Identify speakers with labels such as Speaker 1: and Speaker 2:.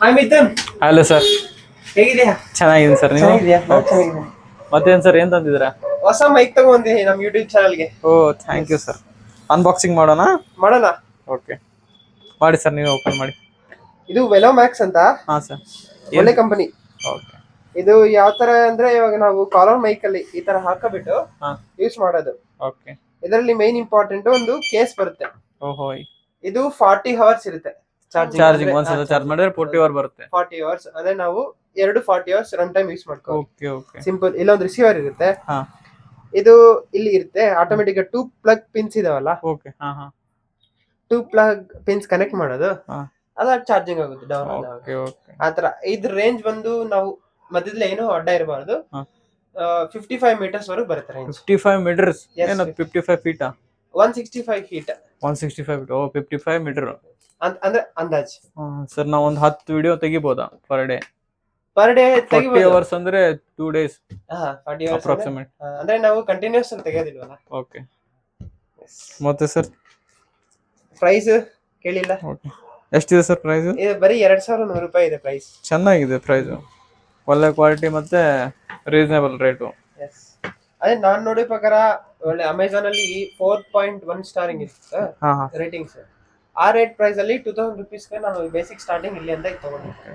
Speaker 1: Hi Mithun,
Speaker 2: hello sir,
Speaker 1: ಹೇಗಿದ್ಯಾ?
Speaker 2: ಚೆನ್ನಾಗಿದ್ದೀನಿ sir. ನೀವು?
Speaker 1: ಚೆನ್ನಾಗಿದ್ಯಾ? ನಾನು ಚೆನ್ನಾಗಿದ್ದೀನಿ.
Speaker 2: ಮತ್ತೇನು ಸರ್, ಏನು ತಂದಿದ್ದೀರಾ?
Speaker 1: ಹೊಸ ಮೈಕ್ ತಗೊಂಡಿದ್ದೀನಿ ನಮ್ಮ ಯೂಟ್ಯೂಬ್ ಚಾನಲ್ಗೆ.
Speaker 2: ಓ, ಥ್ಯಾಂಕ್ ಯು ಸರ್. ಅನ್ಬಾಕ್ಸಿಂಗ್ ಮಾಡೋಣ.
Speaker 1: ಮಾಡೋಣ.
Speaker 2: ಓಕೆ, ಮಾಡಿ ಸರ್, ನೀವು ಓಪನ್ ಮಾಡಿ.
Speaker 1: ಇದು ವೆಲೋ ಮ್ಯಾಕ್ಸ್ ಅಂತ,
Speaker 2: ಹಾಂ ಸರ್.
Speaker 1: ಒಳ್ಳೆ ಕಂಪನಿ.
Speaker 2: ಓಕೆ.
Speaker 1: ಇದು ಯಾವ ತರ ಅಂದ್ರೆ, ಇವಾಗ ನಾವು ಕಾಲರ್ ಮೈಕ್ ಅಲ್ಲಿ ಈ ತರ ಹಾಕಬಿಟ್ಟು
Speaker 2: ಹಾಂ,
Speaker 1: ಯೂಸ್ ಮಾಡೋದು.
Speaker 2: ಓಕೆ.
Speaker 1: ಇದರಲ್ಲಿ ಮೇನ್ ಇಂಪಾರ್ಟೆಂಟ್ ಒಂದು ಕೇಸ್ ಬರುತ್ತೆ.
Speaker 2: ಓಹೋ,
Speaker 1: ಇದು 40 ಅವರ್ಸ್ ಇರುತ್ತೆ
Speaker 2: ಚಾರ್ಜಿಂಗ್ ಒಂದ್ಸಲ ಚಾರ್ಜ್ ಮಾಡಿದ್ರೆ 40 ಅವರ್ ಬರುತ್ತೆ.
Speaker 1: 40 ಅವರ್ಸ್ ಅಂದ್ರೆ ನಾವು 40 ಅವರ್ಸ್ ರನ್ ಟೈಮ್ ಯೂಸ್ ಮಾಡ್ಕೋ.
Speaker 2: Okay okay.
Speaker 1: ಸಿಂಪಲ್. ಇಲ್ಲೊಂದು ರಿಸೀವರ್ ಇರುತ್ತೆ.
Speaker 2: ಹಾಂ,
Speaker 1: ಇದು ಇಲ್ಲಿ ಇರುತ್ತೆ. ಆಟೋಮೆಟಿಕ್ 2 ಪ್ಲಗ್ ಪಿನ್ಸ್ ಇದಾವಲ್ಲ,
Speaker 2: ಓಕೆ. ಹಾಂ ಹಾಂ
Speaker 1: 2 ಪ್ಲಗ್ ಪಿನ್ಸ್ ಕನೆಕ್ಟ್ ಮಾಡೋದು,
Speaker 2: ಹಾಂ,
Speaker 1: ಅದ ಚಾರ್ಜಿಂಗ್ ಆಗುತ್ತೆ ಡೌನ್ ಆದಾಗ.
Speaker 2: Okay okay.
Speaker 1: ಆತರ ಇದ್ರ ರೇಂಜ್ ಬಂದು ನಾವು ಮಧ್ಯದಲ್ಲಿ ಏನೋ ಅಡ್ಡ ಇರಬಾರ್ದು.
Speaker 2: ಹಾಂ,
Speaker 1: 55 ಮೀಟರ್ಸ್ ವರೆಗೂ ಬರುತ್ತೆ ರೇಂಜ್.
Speaker 2: 55 ಮೀಟರ್ಸ್.
Speaker 1: Yes,
Speaker 2: ಏನದು 55 ಫೀಟಾ?
Speaker 1: 165 ಫೀಟ್
Speaker 2: 165 ಫೀಟ್. ಓ, 55 ಮೀಟರ್.
Speaker 1: ಅಂದ್ರೆ ಅಂದಾಜ್.
Speaker 2: ಸರ್, ನಾವು ಒಂದು 10 ವಿಡಿಯೋ ತೆಗಿಬೋದಾ per day?
Speaker 1: Per day
Speaker 2: 40 hours ಅಂದ್ರೆ 2 ಡೇಸ್
Speaker 1: 40 ಅವರ್ಸ್
Speaker 2: ಅಪ್ರಾಕ್ಸಿಮೇಟ್.
Speaker 1: ಅಂದ್ರೆ ನಾವು ಕಂಟಿನ್ಯೂಸ್ ಆಗಿ ತೆಗೆಯೋದಿಲ್ವಲ್ಲ.
Speaker 2: ಓಕೆ. ಮತ್ತೆ ಸರ್,
Speaker 1: ಪ್ರೈಸ್ ಕೇಳಿಲ್ಲ.
Speaker 2: ಓಕೆ, ಎಷ್ಟಿದೆ ಸರ್ ಪ್ರೈಸ್?
Speaker 1: ಇದು ಬರೀ 2100 ರೂಪಾಯಿ ಇದೆ ಪ್ರೈಸ್.
Speaker 2: ಚೆನ್ನಾಗಿದೆ ಪ್ರೈಸು, ಒಳ್ಳೆ ಕ್ವಾಲಿಟಿ ಮತ್ತೆ ರೀಸನೇಬಲ್ ರೇಟು.
Speaker 1: ಅದೇ ನಾನ್ ನೋಡಿ ಪ್ರಕಾರ ಒಳ್ಳೆ ಅಮೆಝಾನ್ ಅಲ್ಲಿ 4.1 ಸ್ಟಾರಿಂಗ್ ಇತ್ತು
Speaker 2: ಹಾಂ ಹಾಂ.
Speaker 1: ರೇಟಿಂಗ್ಸ್. ಆ ರೇಟ್ ಪ್ರೈಸ್ ಅಲ್ಲಿ 2000 ರುಪೀಸ್ಗೆ ನಾನು ಬೇಸಿಕ್ ಸ್ಟಾರ್ಟಿಂಗ್ ಇಲ್ಲಿ ಅಂತ ತಗೊಂಡಿದ್ದೆ.